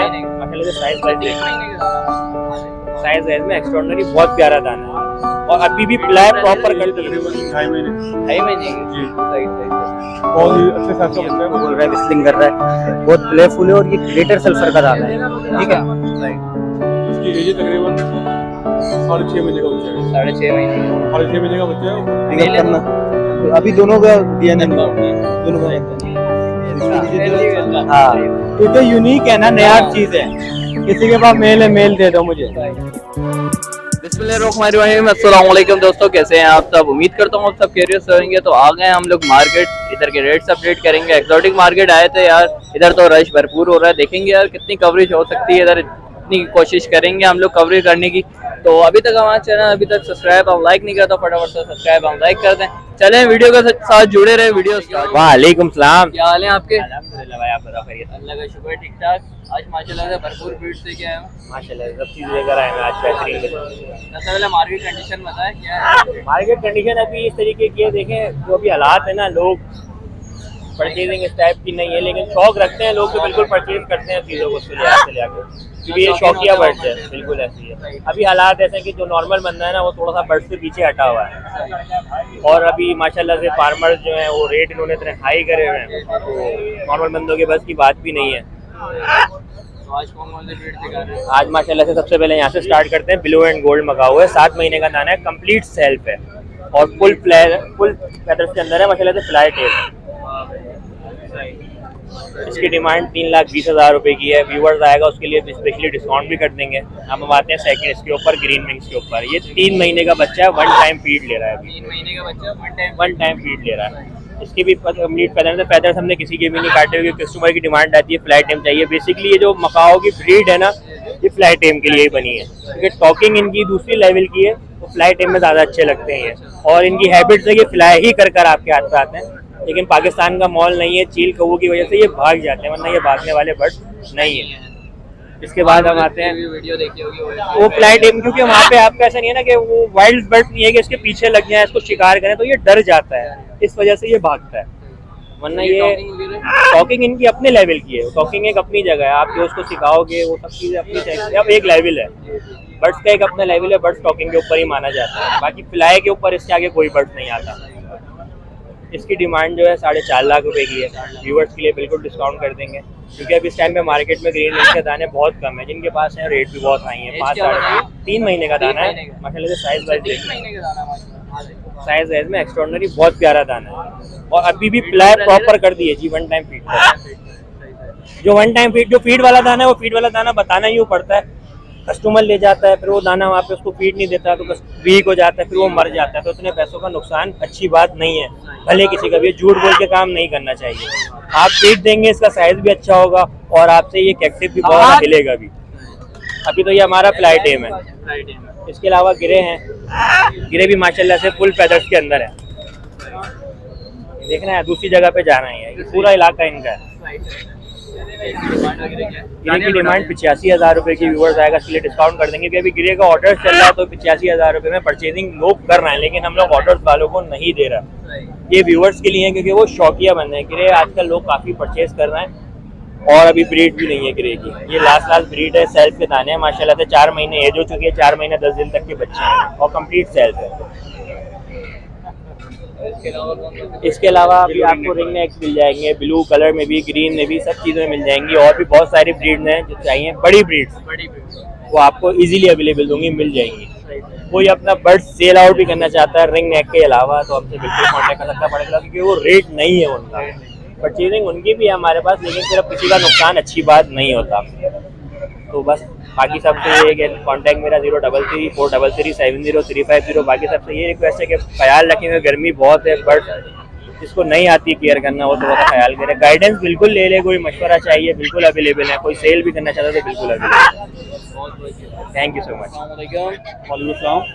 माशाल्लाह से size wise size wise में एक्स्ट्राऑर्डिनरी बहुत प्यारा दाना है और अभी भी प्लाई प्रॉपर कर तकरीबन 2.5 महीने जी बहुत ही अच्छे साथ का बच्चा है। बोल रहा है, विस्लिंग कर रहा है, बहुत प्लेफुल है और ये ग्रेटर सल्फर का दाना है, ठीक है। इसकी एज तकरीबन 6.5 महीने का बच्चा है। 6.5 महीने 6.5 महीने का बच्चा है। अभी दोनों का डीएनए दोनों का हाँ ये तो यूनिक है ना, नया चीज है, किसी के पास मेल है मेल दे दो मुझे। बिस्मिल्लाहिर्रहमानिर्रहीम, अस्सलाम वालेकुम दोस्तों, कैसे हैं आप सब? उम्मीद करता हूँ आप सब खैरियत से होंगे। तो आ गए हम लोग मार्केट, इधर के रेट्स अपडेट करेंगे। एक्सोटिक मार्केट आए थे यार, इधर तो रश भरपूर हो रहा है। देखेंगे यार कितनी कवरेज हो सकती है इधर, इतनी कोशिश करेंगे हम लोग कवरेज करने की। तो अभी तक हमारा चैनल अभी तक सब्सक्राइब और लाइक नहीं करता, फटाफट से सब्सक्राइब और लाइक कर दें। चलें वीडियो के साथ जुड़े रहे, वीडियो स्टार्ट। वालेकुम सलाम। क्या हाल है आपके? अल्हम्दुलिल्लाह भाई, आप बताओ खैरियत? अल्लाह का शुक्र, ठीक ठाक। आज माशाल्लाह से भरपूर भीड़ से क्या है माशाल्लाह सब चीज़ लेकर आए हैं आज बेहतरीन। सबसे पहले मार्केट कंडीशन बताएं क्या है? मार्केट कंडीशन अभी इस तरीके की है, देखें जो अभी हालात है ना, लोग परचेजिंग इस टाइप की नहीं है, लेकिन शौक रखते हैं लोग तो बिल्कुल परचेज करते हैं चीज़ों को ले आके, क्योंकि ये शौकिया बर्ड्स है, बिल्कुल ऐसी है। अभी हालात ऐसे हैं कि जो नॉर्मल बंदा है ना वो थोड़ा सा बर्ड्स से पीछे हटा हुआ है, और अभी माशाल्लाह से फार्मर्स जो हैं वो रेट इन्होंने इतने हाई करे हुए हैं, तो नॉर्मल बंदों के बस की बात भी नहीं है। तो आज कौन कौन से ब्रीड दिखा रहे हैं? आज माशाल्लाह से सबसे पहले यहाँ से स्टार्ट करते हैं। ब्लू एंड गोल्ड मगा हुआ है, 7 महीने का दाना है, कंप्लीट सेल्फ है और फुल फेदर्स के अंदर है, माशाल्लाह से फ्लाई टेल है। इसकी डिमांड 3,20,000 रुपये की है। व्यूवर्स आएगा उसके लिए स्पेशली डिस्काउंट भी कर देंगे। अब हम आते हैं सेकंड इसके ऊपर, ग्रीन विंग्स के ऊपर। ये 3 महीने का बच्चा है, 1 टाइम फीड ले रहा है अभी। 3 महीने का बच्चा 1 टाइम फीड ले रहा है। इसकी भी कंप्लीट फेदर्स है, फेदर्स हमने किसी के भी नहीं काटे हुए। कस्टमर की डिमांड आती है फ्लाई टेम चाहिए। बेसिकली ये जो मकाओ की ब्रीड है ना, ये फ्लाई टेम के लिए ही बनी है, क्योंकि टॉकिंग इनकी दूसरी लेवल की है, तो फ्लाई टेम में ज़्यादा अच्छे लगते हैं ये। और इनकी हैबिट्स है, ये फ्लाई ही कर आपके हाथ पे आते हैं, लेकिन पाकिस्तान का मॉल नहीं है, चील कौवों की वजह से ये भाग जाते हैं, वरना ये भागने वाले बर्ड नहीं है। इसके बाद हम आते हैं, वीडियो देखी होगी वो फ्लाई टेम, क्योंकि वहाँ पे आपका ऐसा नहीं है ना कि वो वाइल्ड बर्ड नहीं है कि इसके पीछे लग जाए, इसको शिकार करें, तो ये डर जाता है, इस वजह से ये भागता है। वरना ये टॉकिंग इनकी अपने लेवल की है, टॉकिंग एक अपनी जगह है, आप जो उसको सिखाओगे वो सब चीज़ें अपनी अब एक लेवल है। बर्ड्स का एक अपना लेवल है, बर्ड्स टॉकिंग के ऊपर ही माना जाता है, बाकी फ्लाई के ऊपर इसके आगे कोई बर्ड नहीं आता। इसकी डिमांड जो है 4.5 लाख रुपए की है। व्यूवर्स के लिए बिल्कुल डिस्काउंट कर देंगे, क्योंकि अब इस टाइम पे मार्केट में ग्रीन विंग्स के दाने बहुत कम है, जिनके पास है रेट भी बहुत हाई है। 3 महीने का दाना है, माशाल्लाह से साइज वाइज में एक्स्ट्राऑर्डिनरी बहुत प्यारा दाना है, और अभी भी प्लाई प्रॉपर कर दी है जी, 1 टाइम फीड। जो 1 टाइम फीड, जो फीड वाला दाना है, वो फीड वाला दाना बताना ही पड़ता है। कस्टमर ले जाता है, फिर वो दाना वहाँ पे उसको फीड नहीं देता, तो वीक हो जाता है, फिर वो मर जाता है, तो इतने पैसों का नुकसान अच्छी बात नहीं है। भले किसी का भी झूठ बोल के काम नहीं करना चाहिए। आप फीड देंगे, इसका साइज भी अच्छा होगा और आपसे ये एक्टिव भी बहुत मिलेगा भी। अभी तो ये हमारा फ्लाई टेम है, इसके अलावा गिरे हैं, गिरे भी माशाल्लाह से फुल फेदर्स के अंदर है। देखना है दूसरी जगह पे जाना है, ये पूरा इलाका इनका है। गिरे की डिमांड 85,000 रुपये की। व्यूवर्स आएगा इसके लिए डिस्काउंट कर देंगे, क्योंकि अभी गिरे का ऑर्डर चल रहा है, तो 85,000 रुपये में परचेजिंग लोग कर रहे हैं, लेकिन हम लोग ऑर्डर वालों को नहीं दे रहा। ये व्यूवर्स के लिए है, क्योंकि वो शौकिया बंदे हैं। गिरे आजकल लोग काफ़ी परचेज कर रहे हैं, और अभी ब्रीड भी नहीं है गिरे की। ये लास्ट ब्रीड है, सेल्फ के दाने हैं, माशाल्लाह से 4 महीने एज हो चुकी है, 4 महीने 10 दिन तक के बच्चे हैं, और कंप्लीट सेल्फ है। इसके अलावा अभी आपको रिंग नेक मिल जाएंगे, ब्लू कलर में भी, ग्रीन में भी, सब चीज़ों में मिल जाएंगी। और भी बहुत सारी ब्रीड हैं जो चाहिए, बड़ी ब्रीड्स, वो आपको इजीली अवेलेबल होंगी, मिल जाएंगी। कोई अपना बर्ड सेल आउट भी करना चाहता है रिंग नेक के अलावा, तो हमसे बिल्कुल कॉन्टेक्ट कर सकता पड़ेगा, क्योंकि वो रेट नहीं है उनका। परचेजिंग उनकी भी है हमारे पास, लेकिन सिर्फ किसी का नुकसान अच्छी बात नहीं होता। तो बस बाकी सबसे ये कॉन्टैक्ट मेरा 033-433-70-350। बाकी सबसे ये रिक्वेस्ट है कि ख्याल रखेंगे, गर्मी बहुत है, बट जिसको नहीं आती केयर करना वो थोड़ा सा ख्याल करें। गाइडेंस बिल्कुल ले ले, कोई मशवरा चाहिए बिल्कुल अवेलेबल है, कोई सेल भी करना चाहता है तो बिल्कुल अवेलेबल है। Thank you so much. वालेकुम,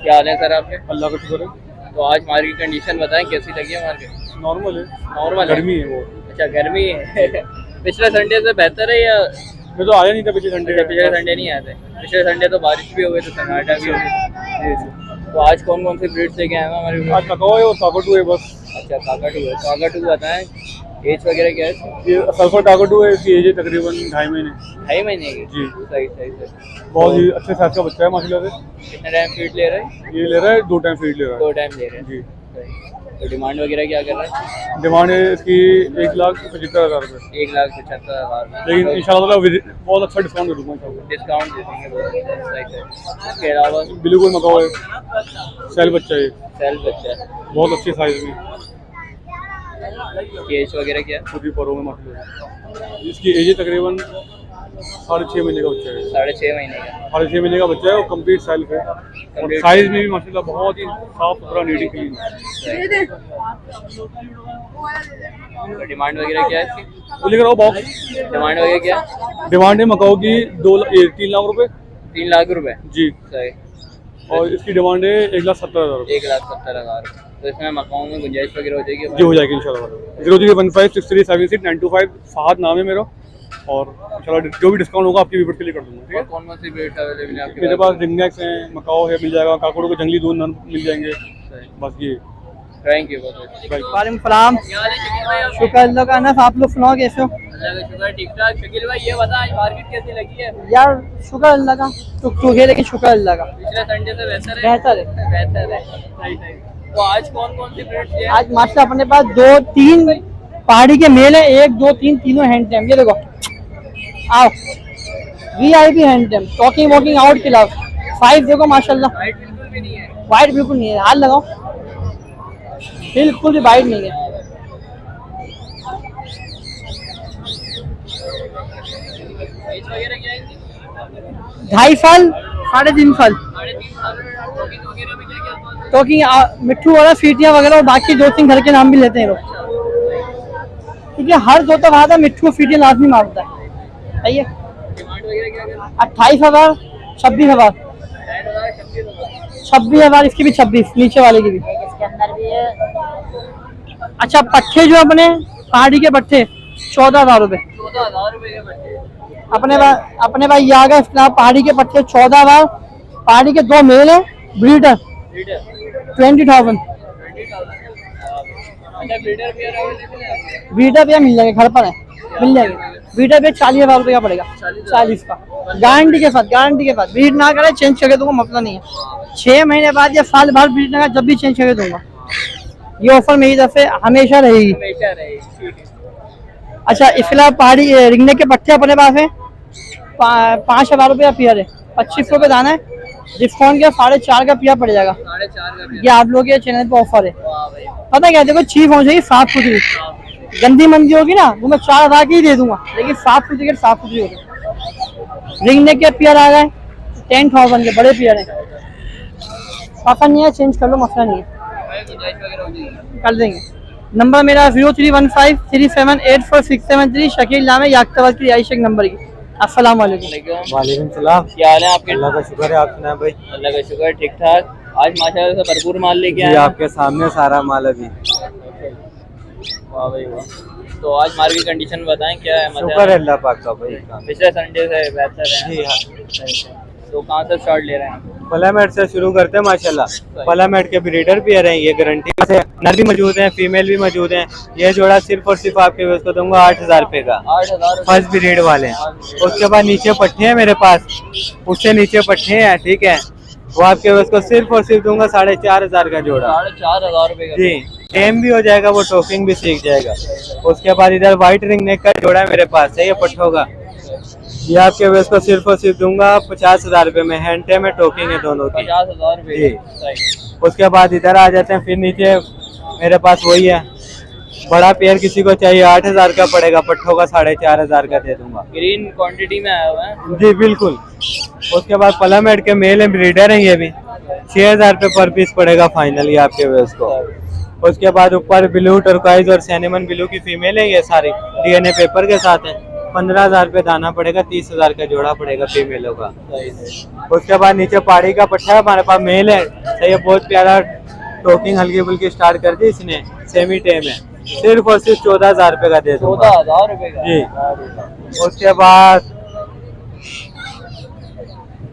क्या हाल है सर आपके? अल्लाह का शुक्र है। तो आज मार्केट कंडीशन बताएं, कैसी लगी है मार्केट? नॉर्मल है, नॉर्मल गर्मी है वो। अच्छा, गर्मी है। पिछले संडे से बेहतर है या? मैं तो आया नहीं था पिछले संडे। पिछले संडे नहीं आए थे? पिछले संडे तो बारिश भी हो गई, तो सन्नाटा भी हो गई। तो आज कौन कौन सी ब्रीड से क्या है हमारे? आज ककाओ है और काकटू है बस। अच्छा, काकटू है। काकटू बताएं एज वगैरह क्या है? ये सल्फर टाको 2 है, इसकी एज है तकरीबन 2.5 महीने। 2.5 महीने की? जी। सही सही। बहुत ही अच्छे साइज का बच्चा है माशाल्लाह से। कितने टाइम फीड ले रहा है? ये ले रहा है 2 टाइम फीड ले रहा 2 टाइम ले रहा है है। जी। सही। तो डिमांड वगैरह क्या कर रहा है? डिमांड है इसकी 1,75,000 रुपये, 1,75,000। लेकिन इंशाल्लाह बहुत अच्छा डिस्काउंट दे दूँगा इंशाल्लाह। डिस्काउंट दे देंगे। सही सही। इसके अलावा बिल्कुल मकाओ है, सेल बच्चा है, सेल बच्चा है। बहुत अच्छे साइज में, एज वगैरह क्या है? छोटी परों में माशाल्लाह। इसकी एज है तकरीबन 6.5 महीने का बच्चा है। 6.5 महीने का। 6.5 महीने का बच्चा है और कंप्लीट सेल्फ है, और साइज में भी माशाल्लाह बहुत ही साफ सुथरा नीट क्लीन है। तो डिमांड वगैरह क्या है इसकी? वो लेकर आओ बॉक्स। डिमांड वगैरह क्या है? डिमांड है मकाओ की 3 लाख रुपए 3 लाख रुपए। जी, सही। और इसकी डिमांड है 1,70,000 रुपये। 1,70,000। तो इसमें मकाओं में गुंजाइश वगैरह हो जाएगी? जी हो जाएगी इंशाल्लाह। 00156376925 फहद नाम है मेरा, और इंशाल्लाह जो भी डिस्काउंट होगा आपकी विजिट के लिए कर दूंगा। ठीक है, कौन कौन सी ब्रीड अवेलेबल है आपके मेरे पास रिंगनेक्स हैं, मकाओ है, मिल जाएगा, काकोड़ों के जंगली दूध मिल जाएंगे। सही। बस ये थैंक यू बहुत। वालेकुम सलाम। शुक्र अल्लाह का। अनस, आप लोग सुनाओ कैसे हो? अल्लाह का शुक्र ठीक ठाक। शकील भाई ये बता आज मार्केट कैसी लगी है? यार शुक्र अल्लाह का, टुक टुक है लेकिन शुक्र अल्लाह का। पिछले संडे से बेहतर है? बेहतर है। बेहतर है। सही सही। तो आज कौन कौन सी ब्रीड है? आज माशाल्लाह अपने पास 2-3 पहाड़ी के मेल है, 1 2 3 तीनों हैंड टेम। ये देखो, आओ VIP हैंड टेम, टॉकिंग वॉकिंग आउट के खिलाफ 5 देखो माशाल्लाह। वाइट बिल्कुल भी नहीं है। वाइट बिल्कुल नहीं है, हाथ लगाओ, बिल्कुल भी वाइट नहीं है। एज वगैरह क्या है इनकी? 2.5 साल 3.5 साल। 3.5 साल। टॉकिंग वगैरह में क्या क्या बात है? टॉकिंग मिट्ठू वाला, फीटियाँ वगैरह, और बाकी 2-3 घर के नाम भी लेते हैं लोग, क्योंकि हर दो तो आता मिट्ठू फीटियाँ लाजमी मारता है। सही है। डिमांड वगैरह क्या कर? 28,000 26,000 26,000। इसकी भी 26, नीचे वाले की भी। इसके अंदर भी है। अच्छा, पट्टे जो अपने पहाड़ी के पट्टे 14,000 रुपये 14,000 रुपए के बच्चे। अपने भाई ये आ गए पहाड़ी के पट्टे 14,000। पहाड़ी के 2 मेल है, ब्रीडर 20,000। अच्छा ब्रीडर भी अवेलेबल है? ब्रीडर भैया मिल जाएंगे, घर पर है, मिल जाएंगे। ब्रीडर भैया 40,000 रुपये का पड़ेगा, 40 का, गारंटी के साथ। ब्रीड ना करे चेंज करके दूंगा, मसला नहीं है। 6 महीने बाद या साल भर ब्रीड ना, जब भी चेंज करके दूंगा। ये ऑफर मेरी तरफ से हमेशा रहेगी। हमेशा रहेगी। ठीक है। अच्छा, इसके अलावा पहाड़ी रिंगने के पट्टे अपने पास है 5,000 रुपये पेयर है, 25 रुपये दाना है। डिस्काउंट के 4.5 का पेयर पड़ जाएगा। 4.5 का। ये आप लोग के चैनल पे ऑफर है। वाह भाई। पता क्या, देखो चीप होनी चाहिए, साफ सुथरी। गंदी मंदी होगी ना वो मैं 4,000 की ही दे दूंगा, लेकिन साफ सुथरी होगी। रिंगने के पेयर आ गए 10,000 के, बड़े पेयर है। पसंद नहीं है चेंज कर लो, मसला नहीं है, गुंजाइश वगैरह हो जाएगी? कर देंगे। नंबर मेरा 0315378467 शकील नाम है, याकताबाद की रिहाइश नंबर की। अस्सलाम वालेकुम। वालेकुम सलाम। क्या हाल है आपके? अल्लाह का शुक्र है, आप सुनाए भाई? अल्लाह का शुक्र ठीक ठाक। आज माशाल्लाह से भरपूर माल लेके जी आए हैं। आपके सामने सारा माल अभी। वाह भाई वाह। तो आज मार्केट कंडीशन बताएं क्या है? शुक्र है अल्लाह पाक का भाई। पिछले संडे से बेहतर है। जी हाँ। तो कहाँ से स्टार्ट ले रहे हैं? पलामेट से शुरू करते हैं माशाल्लाह। पलामेट के ब्रीडर भी हैं, ये गारंटी से नर भी मौजूद हैं, फीमेल भी मौजूद हैं। ये जोड़ा सिर्फ और सिर्फ आपके उसको दूंगा 8,000 रुपये का, 8,000 फर्स्ट ब्रीड वाले हैं। उसके बाद नीचे पट्टे हैं मेरे पास, उससे नीचे पट्टे हैं, ठीक है, वो आपके उसको सिर्फ और सिर्फ दूंगा 4,500 का जोड़ा। 4,500 रुपये का। जी, टेम भी हो जाएगा, वो टॉकिंग भी सीख जाएगा। उसके बाद इधर व्हाइट रिंग नेक का जोड़ा है मेरे पास, है ये पट्टों का। ये आपके वेस को सिर्फ और सिर्फ दूंगा 50,000 रुपये में, हैंड टेम है, टॉकिंग है दोनों की। 50,000 रुपये। जी। उसके बाद इधर आ जाते हैं, फिर नीचे मेरे पास वही है बड़ा पेयर, किसी को चाहिए 8,000 का पड़ेगा, पट्टों का 4,500 का दे दूंगा। ग्रीन क्वांटिटी में आया हुआ है। जी बिल्कुल। उसके बाद पलामेट के मेल है, ब्रीडर हैं ये भी, 6,000 रुपये पर पीस पड़ेगा फाइनली आपके वेस को। उसके बाद ऊपर ब्लू टर्काइज और सैनिमन ब्लू की फीमेल है, ये सारी DNA पेपर के साथ है। 15,000 रुपये दाना पड़ेगा, 30,000 का जोड़ा पड़ेगा फीमेलों का। उसके बाद नीचे पहाड़ी का पट्टा है हमारे पास, मेल है, सही है, बहुत प्यारा, टॉकिंग हल्की फुल्की स्टार्ट कर दी इसने, सेमी टेम है, सिर्फ और सिर्फ 14,000 रुपये का दे दूंगा। 14,000 रुपये का। जी। उसके बाद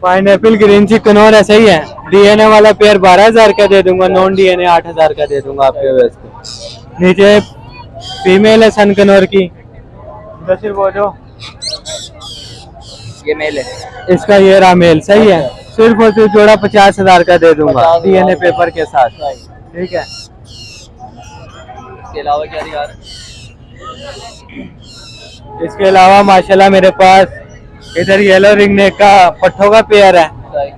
पाइनएप्पल ग्रीन चिकनोर है, सही है, DNA वाला पेयर 12,000 का दे दूंगा, नॉन DNA 8,000 का दे दूंगा आपके वेस को। नीचे फीमेल है सनकनौर की। तो सिर्फ वो जो ये मेल है। इसका ये रहा मेल, सही है। सिर्फ और सिर्फ जोड़ा 50,000 का दे दूंगा 50,000 DNA पेपर के साथ, ठीक है। इसके अलावा क्या दिखा रहे हैं? इसके अलावा माशाल्लाह मेरे पास इधर येलो रिंग नेक का पट्ठों का पेयर है,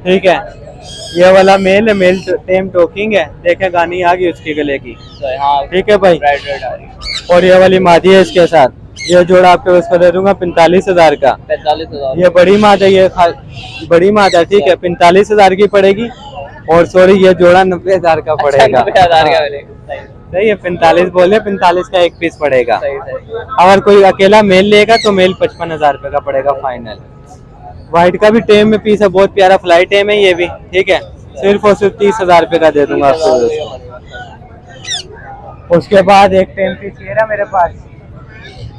ठीक है। ये वाला मेल है, मेल टेम टोकिंग है, देखे गानी आ गई उसकी गले की, हाँ, ठीक है भाई। रेड रेड आ रही है। और ये वाली मादी है इसके साथ, ये जोड़ा आपके उसको दे दूंगा 45,000 का। 45,000। ये बड़ी मादा, ये बड़ी मादा, ठीक है, 45,000 की पड़ेगी। और सॉरी ये जोड़ा 90,000 का पड़ेगा। 90,000 का मिलेगा। सही है, 45 बोले, 45 का एक पीस पड़ेगा। सही। अगर कोई अकेला मेल लेगा तो मेल 55,000 रुपए का पड़ेगा फाइनल। व्हाइट का भी टेम में पीस है, बहुत प्यारा फ्लाई टेम है ये भी, ठीक है। सिर्फ और सिर्फ 30,000 रुपए का दे दूंगा आपको। उसके बाद एक टेम पीस ये रहा मेरे पास,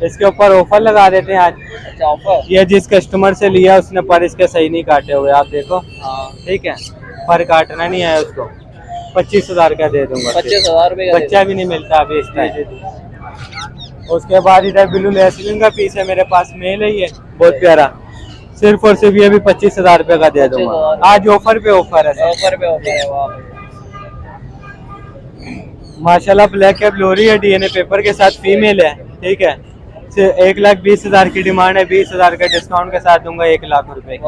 इसके ऊपर ऑफर लगा देते हैं आज। अच्छा, ऑफर। ये जिस कस्टमर से लिया उसने पर इसके सही नहीं काटे हुए, आप देखो, ठीक है, पर काटना नहीं है उसको। 25,000 का दे दूंगा। 25,000 रुपए का बच्चा भी नहीं मिलता अभी इस टाइम। उसके बाद इधर ब्लू लेसलिन का पीस है मेरे पास, मेल है ये, बहुत प्यारा। सिर्फ और सिर्फ ये भी 25,000 रुपए का दे दूंगा। आज ऑफर पे ऑफर है, ऑफर पे ऑफर है। वाह माशाल्लाह। ब्लैक कैप लोरी है, DNA पेपर के साथ, फीमेल है, ठीक है। 1,20,000 की डिमांड है, 20,000 का डिस्काउंट के साथ दूंगा 1 लाख रुपए की।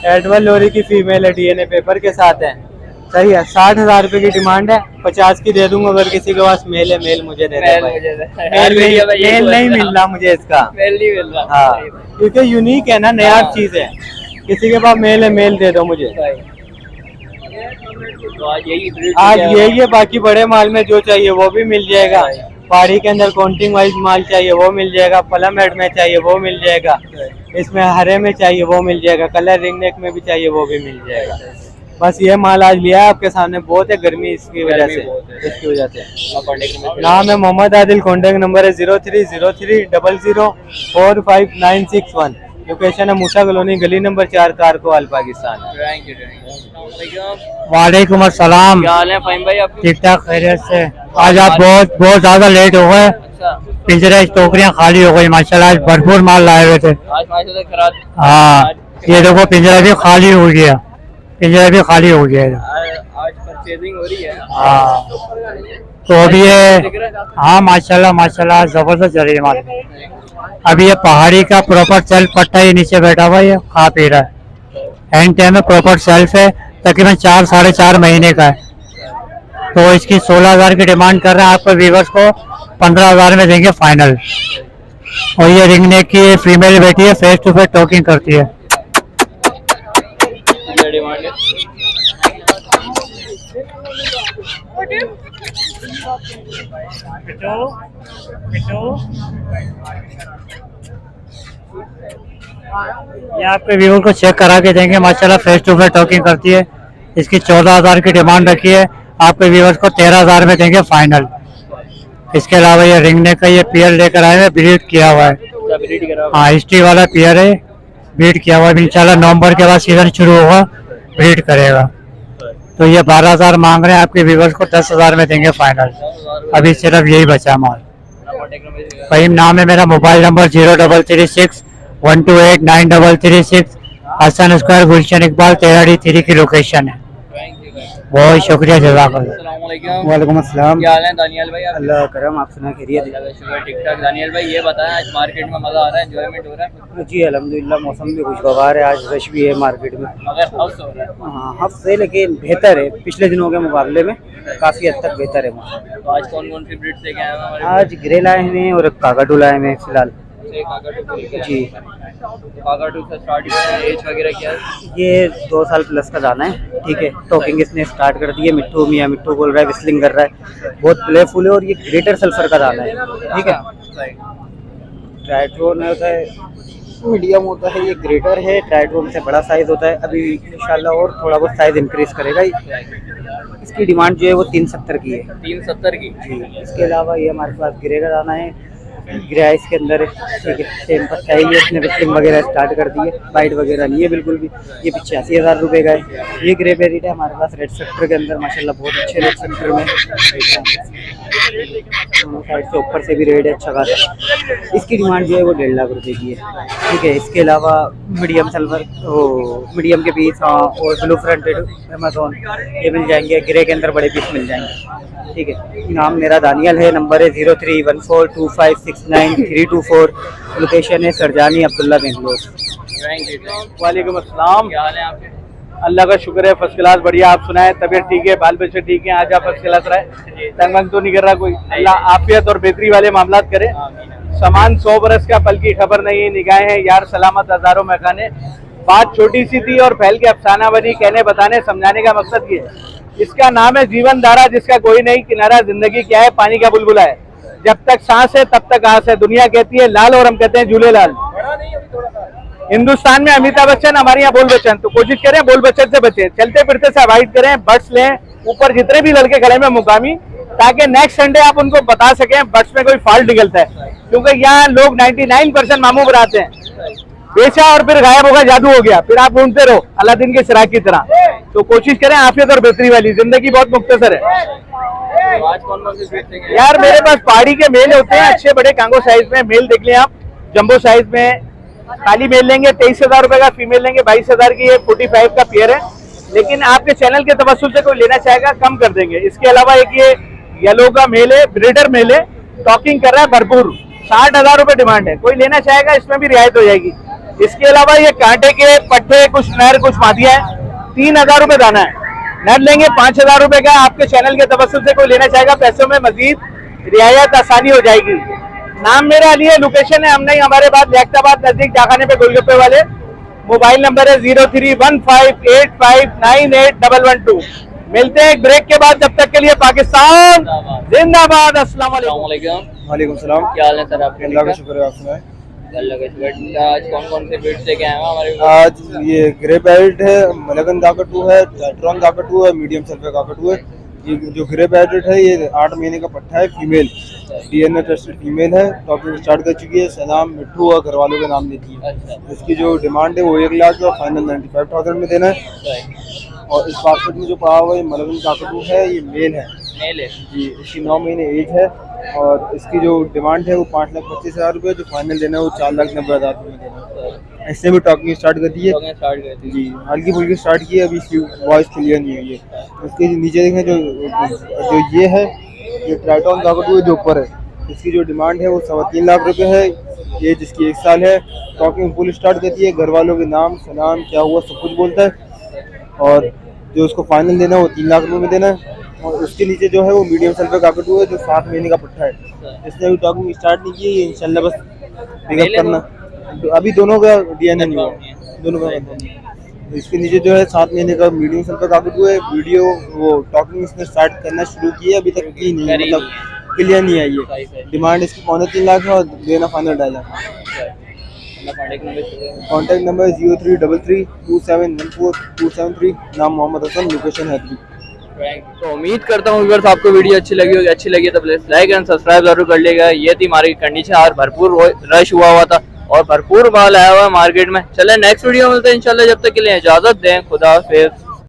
एडवल लोरी की फीमेल है, DNA पेपर के साथ है, सही है। 60,000 रुपए की डिमांड है, 50 की दे दूंगा। अगर किसी के पास मेल है, मेल मुझे दे दे। मेल नहीं मिल रहा मुझे इसका, मेल नहीं मिल रहा। हाँ, क्योंकि यूनिक है ना, नया चीज है। किसी के पास मेल है, मेल दे दो मुझे। तो आज यही है। बाकी बड़े माल में जो चाहिए वो भी मिल जाएगा। पहाड़ी के अंदर काउंटिंग वाइज माल चाहिए वो मिल जाएगा। पलम हेड में चाहिए वो मिल जाएगा। इसमें हरे में चाहिए वो मिल जाएगा। कलर रिंग नेक में भी चाहिए वो भी मिल जाएगा। बस ये माल आज लिया है आपके सामने, बहुत है गर्मी इसकी वजह से, इसकी वजह से। नाम है मोहम्मद आदिल, कॉन्टेक्ट नंबर है 030300459661। लोकेशन है मूसा कॉलोनी, गली नंबर 4, कारकोवाल, पाकिस्तान। वालेकुम अस्सलाम। क्या हाल है फ़हीम भाई आपके? ठीक ठाक, खैरियत से। आज आप बहुत ज्यादा लेट हो गए। अच्छा, पिंजरे टोकरियां खाली हो गई माशाल्लाह। आज भरपूर माल लाए हुए थे। आज माशाल्लाह खराब। हाँ, ये देखो पिंजरा भी खाली हो गया, पिंजरा भी खाली हो गया। आज परचेजिंग हो रही है। हाँ, तो अभी ये, हाँ माशाल्लाह माशाल्लाह जबरदस्त चल रही है माल। अभी ये पहाड़ी का प्रॉपर सेल्फ पट्टा ही नीचे बैठा हुआ है, खा पी रहा है। हैंड टाइम में प्रॉपर सेल्फ है, तकरीबन 4-4.5 महीने का है। तो इसकी 16,000 की डिमांड कर रहे हैं। आपको व्यूअर्स को 15,000 में देंगे फाइनल। और ये रिंग नेक की फीमेल बेटी है, फेस टू फेस टॉकिंग करती है। डिमांड है। ये आपके व्यूअर को चेक करा के देंगे माशाल्लाह, फेस टू फेस टॉकिंग करती है। इसकी 14,000 की डिमांड रखी है, आपके व्यूअर्स को 13,000 में देंगे फाइनल। इसके अलावा ये रिंग नेक का ये पेयर लेकर आए हैं, ब्रीड किया हुआ है। हाँ, हिस्ट्री वाला पेयर है, ब्रीड किया हुआ है। इंशाल्लाह नवंबर के बाद सीजन शुरू होगा, ब्रीड करेगा। तो ये 12,000 मांग रहे हैं, आपके व्यूअर्स को 10,000 में देंगे फाइनल। अभी सिर्फ यही बचा माल। फ़हीम नाम है मेरा। Mobile number 0361289336। हसन स्क्वायर, गुलशन इकबाल, तेराड़ी 3 की लोकेशन है। बहुत शुक्रिया, जज़ाकल्लाह। वालेकुम अस्सलाम। क्या हाल है दानियाल भाई? अल्लाह करम, आप सुना खैरियत? ठीक ठाक। दानियाल भाई ये बताएं, आज मार्केट में मजा आ रहा है, एंजॉयमेंट हो रहा है? जी अल्हम्दुलिल्लाह, मौसम भी खुशगवार है, आज रश भी है मार्केट में। मगर हाउस हो रहा है। हाँ, हफ्ते लेकिन बेहतर है, पिछले दिनों के मुकाबले में काफ़ी हद तक बेहतर है मौसम। तो आज कौन कौन सी ब्रीड से गए हैं हमारे? आज ग्रे लाए हैं और काकाटू लाए हैं फिलहाल। जी, काकाटू से स्टार्ट किया है। एज वगैरह क्या है? ये 2 साल प्लस का दाना है, ठीक है। टॉकिंग इसने स्टार्ट कर दी है, मिट्टू मियाँ मिट्टू बोल रहा है, विस्लिंग कर रहा है, बहुत प्लेफुल है। और ये ग्रेटर सल्फर का दाना है, ठीक है। ट्राइट्रोन होता है, मीडियम होता है, ये ग्रेटर है। ट्राइट्रोन से बड़ा साइज होता है। अभी इंशाल्लाह और थोड़ा बहुत साइज इंक्रीज करेगा। इसकी डिमांड जो है वो 370 की है। 370 की। जी, इसके अलावा ये हमारे पास ग्रे का दाना है, ग्राइस के अंदर है, ठीक है। सेम पट्टा है ये, इसने विस्टिंग वगैरह स्टार्ट कर दी है, वाइट वगैरह नहीं है बिल्कुल भी। ये 85,000 रुपये का है। ये ग्रे बेरिट है हमारे पास रेड सेक्टर के अंदर, माशाल्लाह बहुत अच्छे रेड सेक्टर में, दोनों साइड से ऊपर से भी रेड है अच्छा खासा। इसकी डिमांड जो है वो 1.5 लाख रुपये की है, ठीक है। इसके अलावा मीडियम सिल्वर, वो मीडियम के पीस, हाँ, और ब्लू फ्रंटेड अमेजोन ये मिल जाएंगे। ग्रे के अंदर बड़े पीस मिल जाएंगे, ठीक है। नाम मेरा दानियल है, नंबर है 03142569 लोकेशन है सरजानी अब्दुल्ला बेंगलोर। वालेकुम अस्सलाम। क्या हाल है आपके? अल्लाह का शुक्र है, फर्स्ट क्लास बढ़िया। आप सुनाए, तबीयत ठीक है, बाल बच्चे ठीक है? आज आप फर्स्ट क्लास रहे, तंग वंग तो नहीं कर रहा कोई? अल्लाह आफियत और बेहतरी वाले मामला करे। सामान 100 बरस का, पल की खबर नहीं, निगाहें यार सलामत हजारों में खाने। बात छोटी सी थी और फैल के अफसाना बनी, कहने बताने समझाने का मकसद ये। इसका नाम है जीवन धारा, जिसका कोई नहीं किनारा। जिंदगी क्या है? पानी का बुलबुला है, जब तक सांस है तब तक आस है। दुनिया कहती है लाल और हम कहते हैं झूलेलाल। हिंदुस्तान में अमिताभ बच्चन, हमारे यहाँ बोल बच्चन, तो कोशिश करें बोल बच्चन से बचें। चलते फिरते से अवॉइड करें, बट्स लें ऊपर जितने भी लड़के खड़े हैं मुकामी, ताकि नेक्स्ट संडे आप उनको बता सकें बट्स में कोई फॉल्ट निकलता है। क्योंकि यहाँ लोग 99% मामू बनाते हैं, बेचा और फिर गायब होगा, जादू हो गया, फिर आप ढूंढते रहो अलादीन के चिराग की तरह। तो कोशिश करें आफियत और बेहतरी वाली, जिंदगी बहुत मुख्तसर है। आज कौन कौन से स्वीट लेंगे? यार मेरे पास पहाड़ी के मेल होते हैं अच्छे बड़े कांगो साइज में। मेल देख लें आप, जंबो साइज में खाली मेल लेंगे 23,000 रुपए का, फीमेल लेंगे 22,000 की। ये 45 का पेयर है, लेकिन आपके चैनल के तवस्सुल से कोई लेना चाहेगा कम कर देंगे। इसके अलावा एक ये येलो का मेल है, ब्रीडर मेल है, टॉकिंग कर रहा है भरपूर, 60,000 रुपए डिमांड है। कोई लेना चाहेगा इसमें भी रियायत हो जाएगी। इसके अलावा ये कांटे के पट्टे, कुछ नर कुछ मादिया है, 3,000 रुपए दाना है। नर लेंगे 5,000 रुपए का। आपके चैनल के तवस्सुल से कोई लेना चाहेगा, पैसों में मजीद रियायत आसानी हो जाएगी। नाम मेरा अली है, लोकेशन है हमने हमारे बाद लियाकताबाद नजदीक डाखाने पे गोलगप्पे वाले। मोबाइल नंबर है 031585981112। मिलते हैं एक ब्रेक के बाद, जब तक के लिए पाकिस्तान जिंदाबाद। अस्सलाम वालेकुम। वालेकुम सलाम। क्या हाल है सर आपके? अल्लाह का शुक्र है, आप सुनाए? अल्लाह का शुक्र। आज कौन कौन से ब्रीड्स लेके आए हैं हमारे? आज ये ग्रे बेल्ट है, मलगन काकटू है, टैट्रॉन काकटू है, मीडियम सल्फे काकटू है। ये जो ग्रे बेल्ट है ये 8 महीने का पट्टा है, फीमेल, DNA टेस्टेड फीमेल है। टॉकिंग स्टार्ट कर चुकी है, सलाम मिट्टू और घर वालों के नाम लेती है। अच्छा। इसकी जो डिमांड है वो 1 लाख और फाइनल 95,000 में देना है। और इस बास्केट में जो पड़ा हुआ है मलगन काकटू है, ये मेल है मेल है जी। इसकी 9 महीने एज है और इसकी जो डिमांड है वो 5,25,000 रुपये, जो फाइनल देना है वो 4,90,000 रुपये में देना है। इससे भी टॉकिंग स्टार्ट कर दी है स्टार्ट कर दी जी, हल्की फुल्की स्टार्ट की है, अभी इसकी वॉइस क्लियर नहीं हुई है। इसके नीचे देखें जो ये है, ये ट्राइटॉन काकटू है जो ऊपर है, इसकी जो डिमांड है वो 3.25 लाख रुपए है। ये जिसकी 1 साल है, टॉकिंग फुल स्टार्ट करती है, घर वालों के नाम सलाम क्या हुआ सब कुछ बोलता है। और जो उसको फाइनल देना है वो 3 लाख रुपए में देना है। और उसके नीचे जो है वो मीडियम सल्फे काकटू है जो 7 महीने का पट्टा है। इसने अभी टॉकिंग स्टार्ट नहीं की है, ये इंशाल्लाह बस पिकअप करना। अभी दोनों का DNA नहीं हुआ, दोनों का। इसके नीचे जो है 7 महीने का मीडियम सल्फे काकटू है। वीडियो वो टॉकिंग इसने स्टार्ट करना शुरू की है, अभी तक की नहीं है, मतलब क्लियर नहीं आई है। डिमांड इसकी 3.25 लाख है और देना फाइनल 2.5 लाख। कॉन्टैक्ट नंबर 03332714 नाम मोहम्मद हसन, लोकेशन हैदरी। तो उम्मीद करता हूँ व्यूअर्स आपको वीडियो अच्छी लगी होगी। अच्छी लगी तो प्लीज लाइक एंड सब्सक्राइब जरूर कर लीजिएगा। ये थी हमारी कंडीशन, और भरपूर रश हुआ था और भरपूर माल आया हुआ है मार्केट में। चले नेक्स्ट वीडियो मिलते हैं इंशाल्लाह, जब तक के लिए इजाजत दें, खुदा हाफिज़।